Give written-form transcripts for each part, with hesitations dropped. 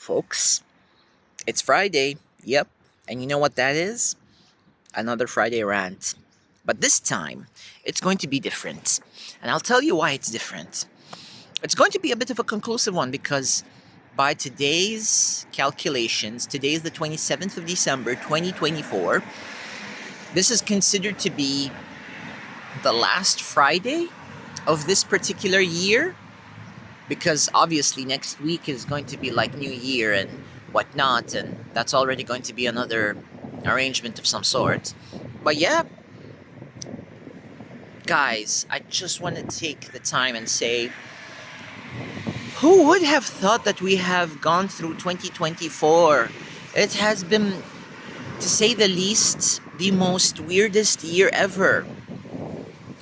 folks. It's Friday. Yep. And you know what that is? Another Friday rant. But this time, it's going to be different. And I'll tell you why it's different. It's going to be a bit of a conclusive one because by today's calculations, today is the 27th of December, 2024. This is considered to be the last Friday of this particular year because obviously next week is going to be like New Year and whatnot, and that's already going to be another arrangement of some sort. But yeah, guys, I just want to take the time and say, who would have thought that we have gone through 2024? It has been, to say the least, the most weirdest year ever.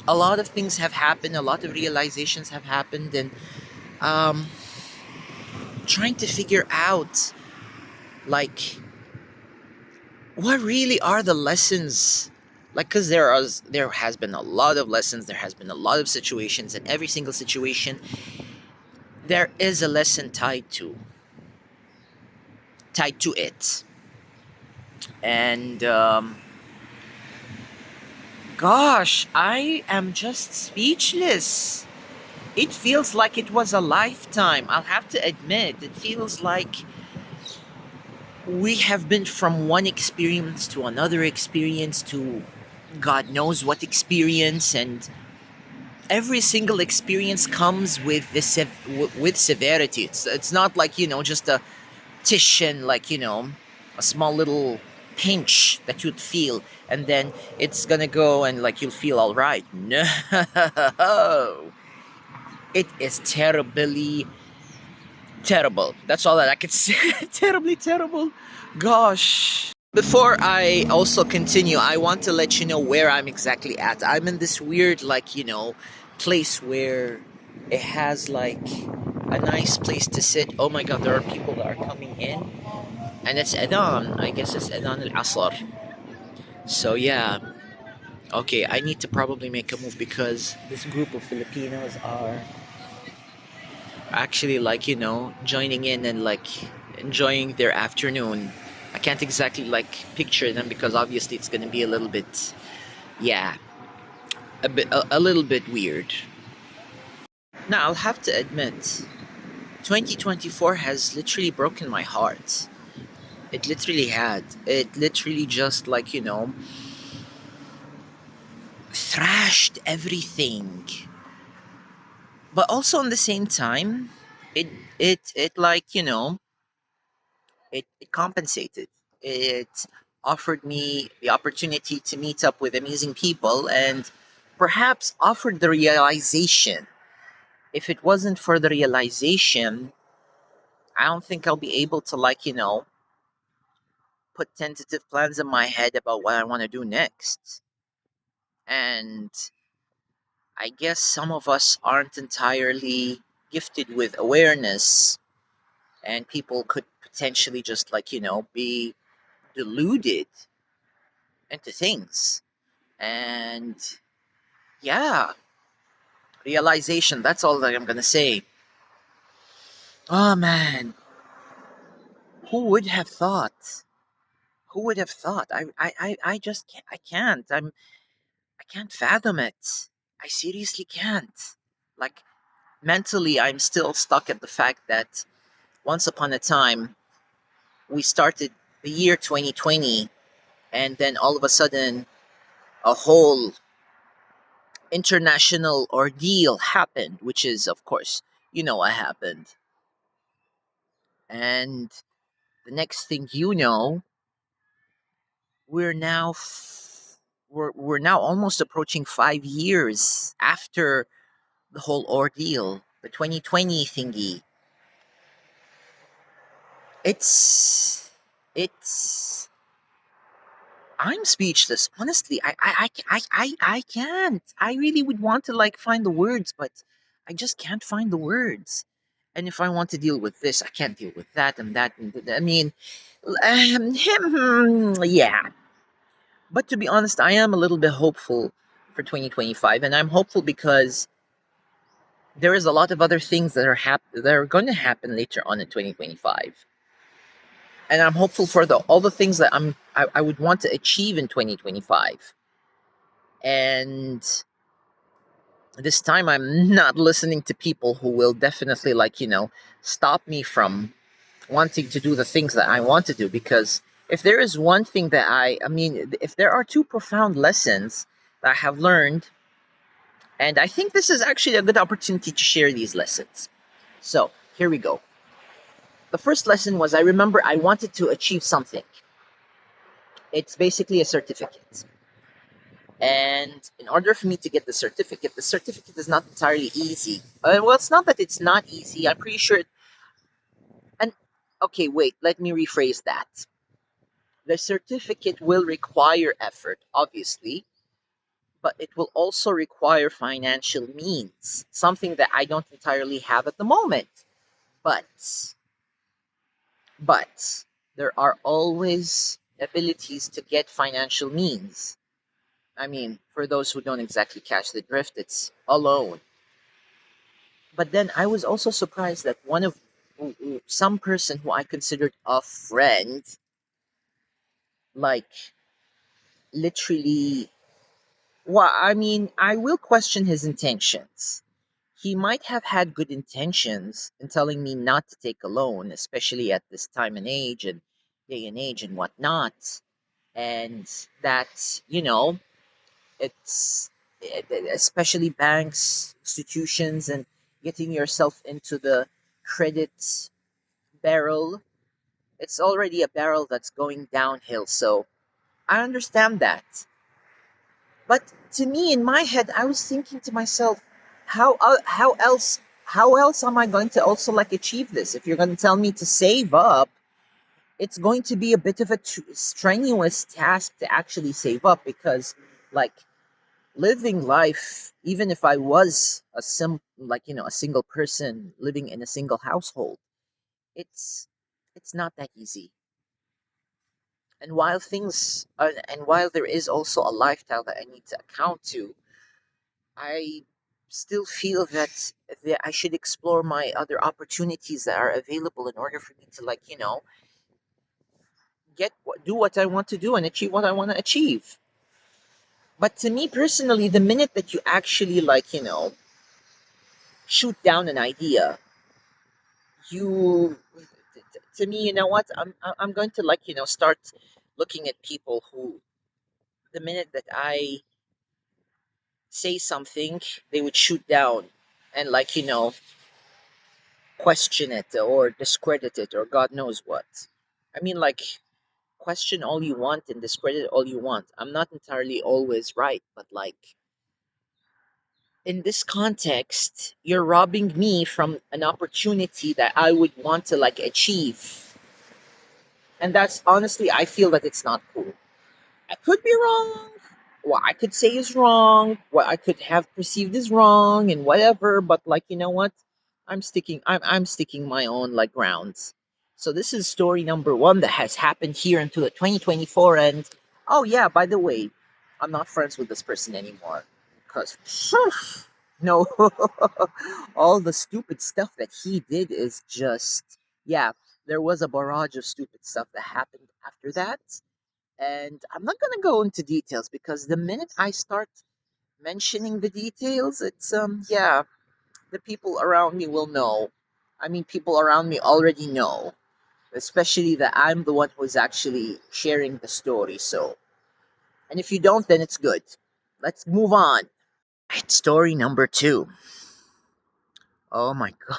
A lot of things have happened, a lot of realizations have happened, and um, trying to figure out, like, what really are the lessons, like, because there has been a lot of lessons, there has been a lot of situations, and every single situation there is a lesson tied to it. And gosh, I am just speechless. It feels like it was a lifetime. I'll have to admit, it feels like we have been from one experience to another experience to God knows what experience, and every single experience comes with with severity. It's not like, just a titian, like, a small little pinch that you'd feel and then it's gonna go and like you'll feel all right. No, it is terribly terrible. That's all that I could say. Terribly terrible. Gosh. Before I also continue, I want to let you know where I'm exactly at. I'm in this weird, like, place where it has like a nice place to sit. Oh my god, there are people that are coming in. And it's Adhan. I guess it's Adhan al Asr. So yeah. Okay, I need to probably make a move because this group of Filipinos are actually, like, joining in and like enjoying their afternoon. I can't exactly like picture them because obviously it's gonna be a little bit, yeah, a little bit weird. Now I'll have to admit, 2024 has literally broken my heart. It literally had. It literally just, like, thrashed everything. But also at the same time, it it like, it compensated. It offered me the opportunity to meet up with amazing people and perhaps offered the realization. If it wasn't for the realization, I don't think I'll be able to, like, put tentative plans in my head about what I want to do next. And I guess some of us aren't entirely gifted with awareness, and people could potentially just, like, be deluded into things. And yeah, realization, that's all that I'm gonna say. Oh man, who would have thought? Who would have thought? I just can't, I can't fathom it. I seriously can't. Like, mentally, I'm still stuck at the fact that once upon a time, we started the year 2020, and then all of a sudden, a whole international ordeal happened, which is, of course, what happened. And the next thing you know, we're now we're now almost approaching 5 years after the whole ordeal, the 2020 thingy. It's I'm speechless. Honestly, I can't. I really would want to, like, find the words, but I just can't find the words. And if I want to deal with this, I can't deal with that and that. I mean, yeah. But to be honest, I am a little bit hopeful for 2025, and I'm hopeful because there is a lot of other things that are going to happen later on in 2025. and I'm hopeful for all the things that I would want to achieve in 2025. And this time I'm not listening to people who will definitely, stop me from wanting to do the things that I want to do. Because if there is one thing that if there are two profound lessons that I have learned, and I think this is actually a good opportunity to share these lessons. So here we go. The first lesson was, I remember I wanted to achieve something. It's basically a certificate. And in order for me to get the certificate is not entirely easy. Well, it's not that it's not easy. I'm pretty sure. And okay, wait, let me rephrase that. The certificate will require effort, obviously, but it will also require financial means, something that I don't entirely have at the moment. But, but, there are always abilities to get financial means. I mean, for those who don't exactly catch the drift, it's a loan. But then I was also surprised that some person who I considered a friend, like, literally, well, I mean, I will question his intentions. He might have had good intentions in telling me not to take a loan, especially at this time and age and day and age and whatnot. And that, it's especially banks, institutions, and getting yourself into the credit barrel. It's already a barrel that's going downhill, so I understand that. But to me, in my head, I was thinking to myself, how else am I going to also like achieve this? If you're going to tell me to save up, it's going to be a bit of a strenuous task to actually save up, because like living life, even if I was a single person living in a single household, it's it's not that easy. And while there is also a lifestyle that I need to account to, I still feel that I should explore my other opportunities that are available in order for me to do what I want to do and achieve what I want to achieve. But to me personally, the minute that you actually shoot down an idea, you to me, you know what? I'm going to start looking at people who, the minute that I say something, they would shoot down and question it or discredit it or God knows what. I mean, question all you want and discredit all you want. I'm not entirely always right, but in this context, you're robbing me from an opportunity that I would want to achieve. And that's honestly, I feel that it's not cool. I could be wrong. What I could say is wrong. What I could have perceived is wrong, and whatever. But you know what? I'm sticking my own grounds. So this is story number one that has happened here into the 2024. And oh yeah, by the way, I'm not friends with this person anymore because no, all the stupid stuff that he did is just, yeah. There was a barrage of stupid stuff that happened after that, and I'm not going to go into details because the minute I start mentioning the details, it's yeah, the people around me will know. I mean, people around me already know, especially that I'm the one who is actually sharing the story. So, and if you don't, then it's good. Let's move on. Right, story number two. Oh my god,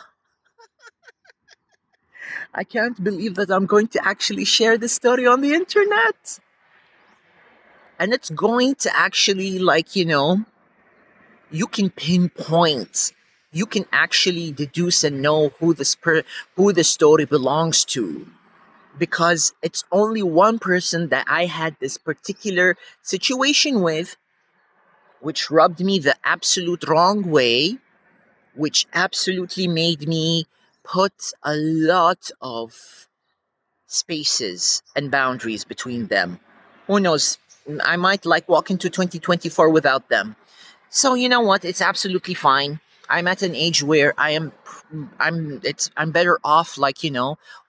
I can't believe that I'm going to actually share this story on the internet. And it's going to actually you can pinpoint, you can actually deduce and know who the story belongs to, because it's only one person that I had this particular situation with, which rubbed me the absolute wrong way, which absolutely made me put a lot of spaces and boundaries between them. Who knows, I might walk into 2024 without them. So you know what? It's absolutely fine. I'm at an age where I'm better off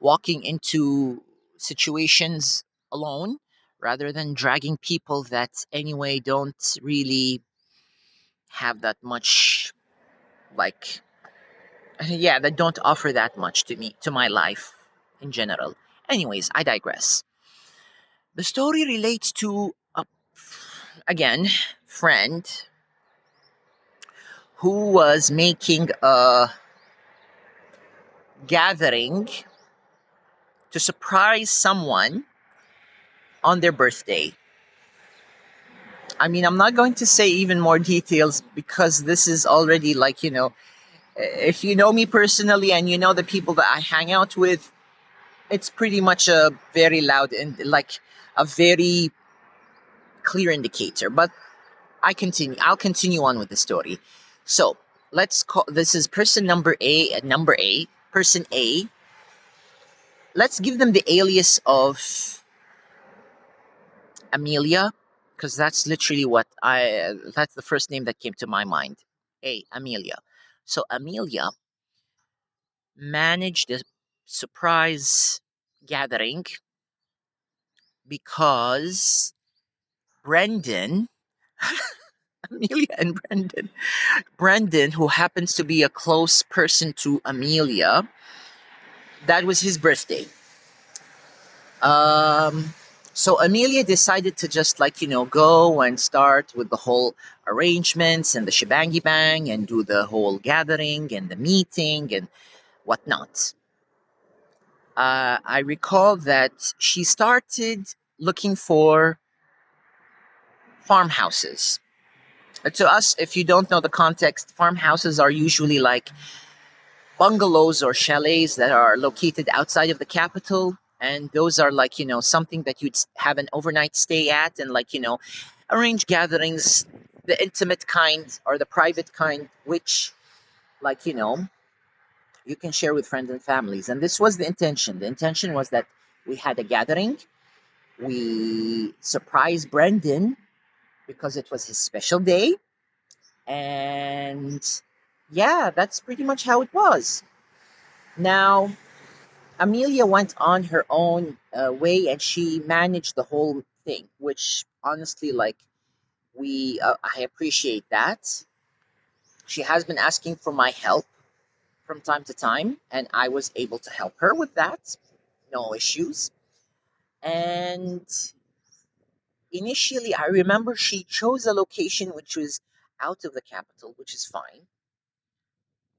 walking into situations alone rather than dragging people that anyway don't really have that much, like, yeah, that don't offer that much to me, to my life in general. Anyways, I digress. The story relates to a, again, friend who was making a gathering to surprise someone on their birthday. I mean, I'm not going to say even more details because this is already, like, if you know me personally and you know the people that I hang out with, it's pretty much a very loud and, like, a very clear indicator. But I'll continue on with the story. So let's call this is person number A at number A. Person A. Let's give them the alias of Amelia, because that's literally what that's the first name that came to my mind. A, Amelia. So Amelia managed a surprise gathering because Brendan, Amelia and Brendan, who happens to be a close person to Amelia, that was his birthday. Um, so Amelia decided to just, like, go and start with the whole arrangements and the shebangy bang and do the whole gathering and the meeting and whatnot. I recall that she started looking for farmhouses. To us, if you don't know the context, farmhouses are usually like bungalows or chalets that are located outside of the capital. And those are, like, something that you'd have an overnight stay at and, like, arrange gatherings, the intimate kind or the private kind, which, like, you can share with friends and families. And this was the intention. The intention was that we had a gathering. We surprised Brendan because it was his special day. And yeah, that's pretty much how it was. Now, Amelia went on her own way and she managed the whole thing, which honestly, like, I appreciate that. She has been asking for my help from time to time, and I was able to help her with that. No issues. And initially, I remember she chose a location which was out of the capital, which is fine,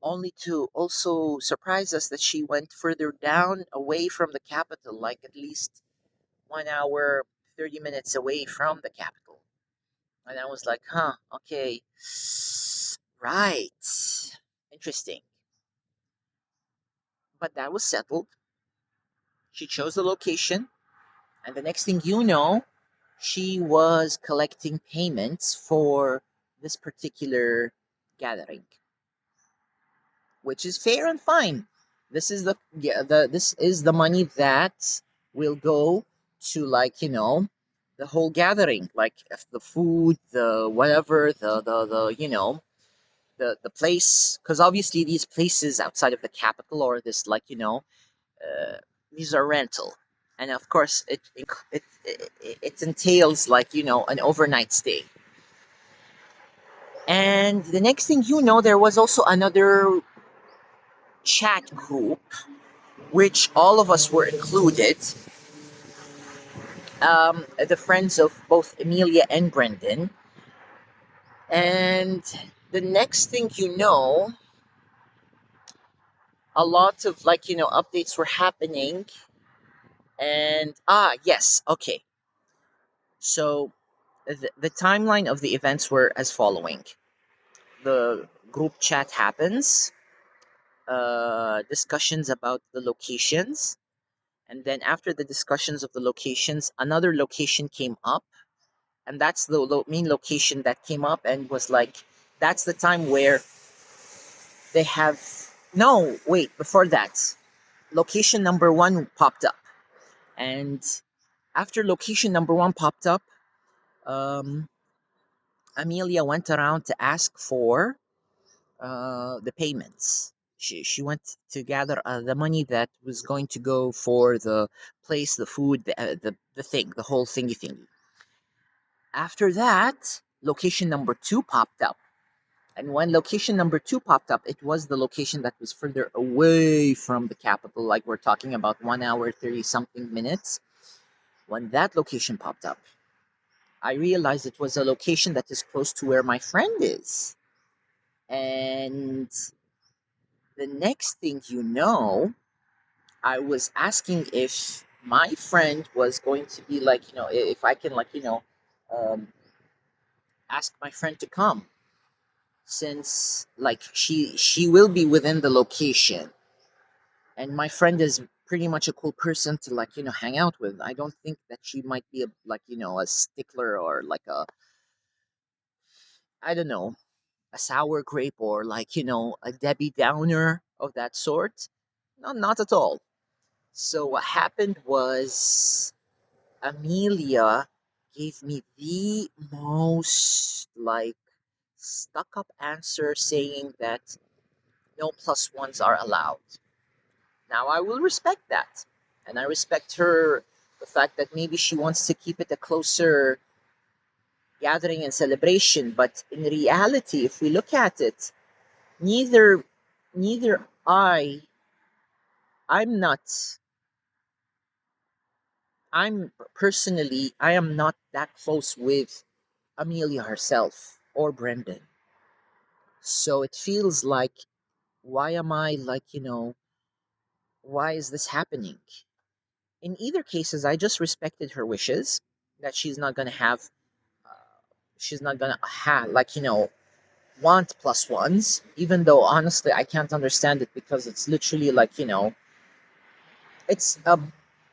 only to also surprise us that she went further down away from the capital, like at least 1 hour, 30 minutes away from the capital. And I was like, huh, okay, right, interesting. But that was settled. She chose the location, and the next thing you know, she was collecting payments for this particular gathering, which is fair and fine. This is the money that will go to, like, the whole gathering, like if the food, the whatever, the the place, because obviously these places outside of the capital or this, like, uh, these are rental, and of course it entails, like, an overnight stay. And the next thing you know, there was also another chat group which all of us were included, the friends of both Amelia and Brendan. And the next thing you know, a lot of, like, updates were happening. And yes, okay. So the timeline of the events were as following: the group chat happens, discussions about the locations, and then after the discussions of the locations, another location came up, and that's the main location that came up and was like, that's the time where they have, no, wait, before that, location number one popped up. And after location number one popped up, um, Amelia went around to ask for the payments. She went to gather the money that was going to go for the place, the food, the thing, the whole thingy. After that, location number two popped up. And when location number two popped up, it was the location that was further away from the capital. Like we're talking about 1 hour, 30 something minutes. When that location popped up, I realized it was a location that is close to where my friend is. And the next thing you know, I was asking if my friend was going to be like, if I can, like, um, ask my friend to come, since like she will be within the location, and my friend is pretty much a cool person to, like, hang out with. I don't think that she might be a, like, a stickler, or like a, I don't know, a sour grape, or like, a Debbie Downer of that sort. No, not at all. So what happened was Amelia gave me the most, like, stuck up answer, saying that no plus ones are allowed. Now I will respect that. And I respect her, the fact that maybe she wants to keep it a closer gathering and celebration. But in reality, if we look at it, neither neither I'm not I'm personally, I am not that close with Amelia herself or Brendan. So it feels like, why am I, like, why is this happening? In either cases, I just respected her wishes, that uh, she's not gonna have, like, want plus ones, even though honestly I can't understand it, because it's literally like, it's a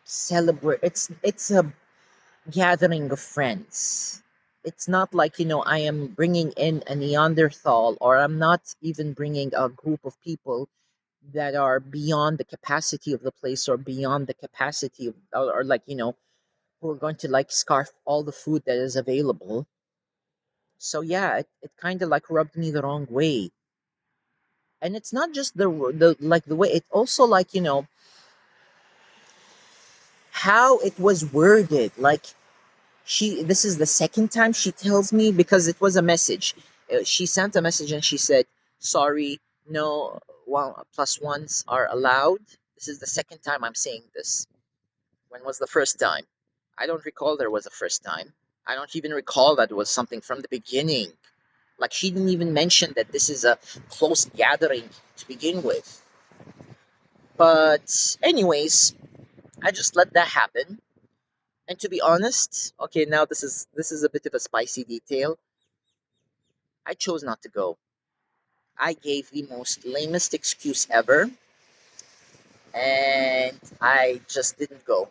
it's a gathering of friends. It's not like, I am bringing in a Neanderthal, or I'm not even bringing a group of people that are beyond the capacity of the place, or beyond the capacity of, or like, who are going to, like, scarf all the food that is available. So yeah, it kind of like rubbed me the wrong way. And it's not just the like the way, it also, like, how it was worded. Like, this is the second time she tells me, because it was a message. She sent a message and she said, sorry, no, well, plus ones are allowed. This is the second time I'm saying this. When was the first time? I don't recall there was a first time. I don't even recall that it was something from the beginning. Like, she didn't even mention that this is a close gathering to begin with. But anyways, I just let that happen. And to be honest, okay, now this is a bit of a spicy detail. I chose not to go. I gave the most lamest excuse ever, and I just didn't go.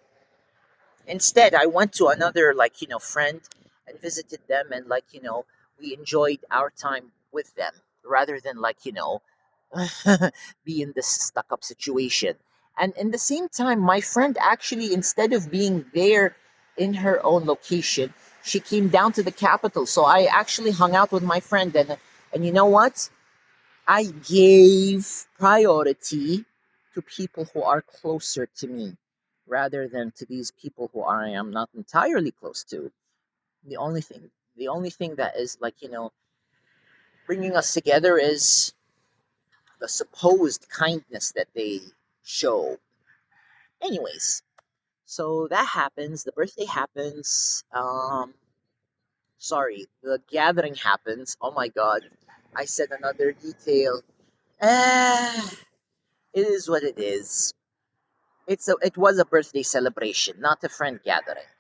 Instead, I went to another, like, friend, and visited them, and, like, we enjoyed our time with them, rather than, like, be in this stuck up situation. And in the same time, my friend actually, instead of being there in her own location, she came down to the capital. So I actually hung out with my friend, and you know what? I gave priority to people who are closer to me, rather than to these people who I am not entirely close to. The only thing that is, like, bringing us together is the supposed kindness that they show. Anyways, so that happens. The birthday happens. Sorry, the gathering happens. Oh my god, I said another detail. Eh, it is what it is. It was a birthday celebration, not a friend gathering.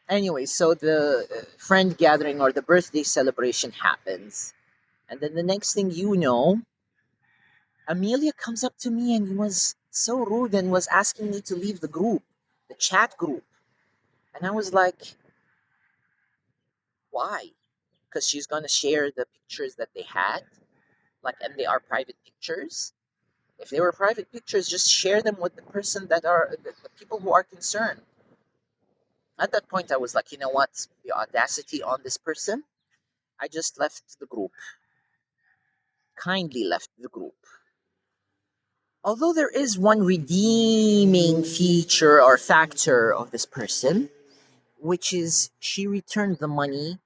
Anyway, so the friend gathering, or the birthday celebration, happens, and then the next thing you know, Amelia comes up to me and was so rude, and was asking me to leave the group, the chat group. And I was like, why? Because she's gonna share the pictures that they had, like, and they are private pictures. If they were private pictures, just share them with the person that are the people who are concerned. At that point, I was like, you know what? The audacity on this person. I just left the group. Kindly left the group. Although there is one redeeming feature or factor of this person, which is she returned the money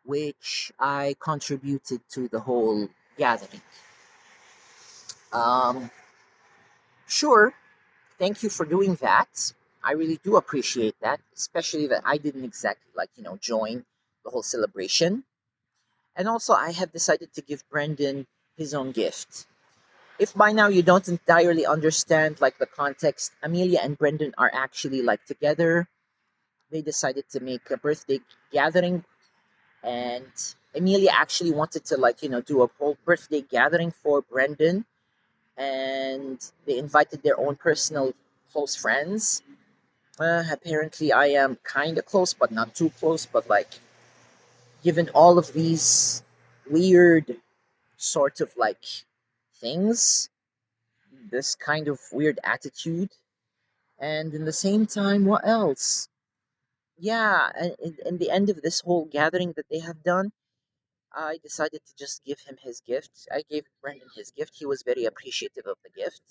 which I contributed to the whole gathering. Um, sure, thank you for doing that. I really do appreciate that, especially that I didn't exactly join the whole celebration. And also, I have decided to give Brendan his own gift. If by now you don't entirely understand the context, Amelia and Brendan are actually together. They decided to make a birthday gathering, and Amelia actually wanted to do a whole birthday gathering for Brendan, and they invited their own personal close friends. Apparently, I am kind of close, but not too close. But given all of these weird sort of things, this kind of weird attitude, and in the same time, what else? Yeah, and in the end of this whole gathering that they have done, I decided to just give him his gift. I gave Brendan his gift. He was very appreciative of the gift.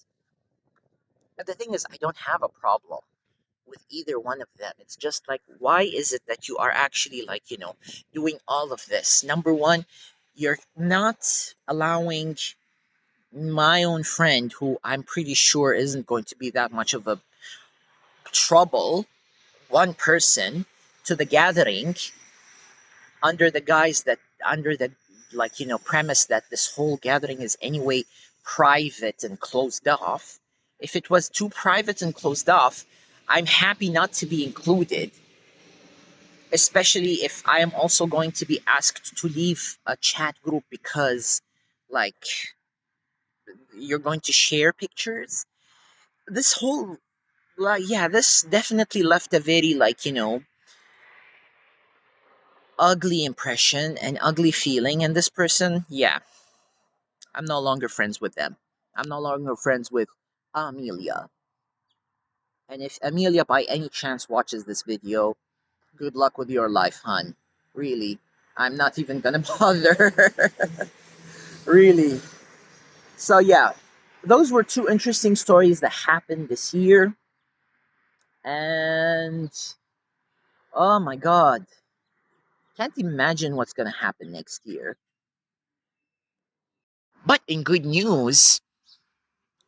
But the thing is, I don't have a problem with either one of them. It's just why is it that you are actually doing all of this? Number one, you're not allowing my own friend, who I'm pretty sure isn't going to be that much of a trouble, one person to the gathering, under the guise that under the premise that this whole gathering is anyway private and closed off. If it was too private and closed off, I'm happy not to be included, especially if I am also going to be asked to leave a chat group because like you're going to share pictures. This whole yeah, this definitely left a very ugly impression and ugly feeling, and this person, yeah, I'm no longer friends with them. I'm no longer friends with Amelia. And if Amelia by any chance watches this video, good luck with your life, hun. Really. I'm not even gonna bother. Really. So yeah, those were two interesting stories that happened this year. And oh my god. Can't imagine what's gonna happen next year. But in good news,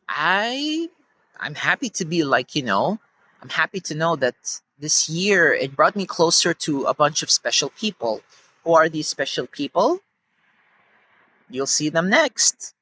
I I'm happy to be I'm happy to know that this year it brought me closer to a bunch of special people. Who are these special people? You'll see them next.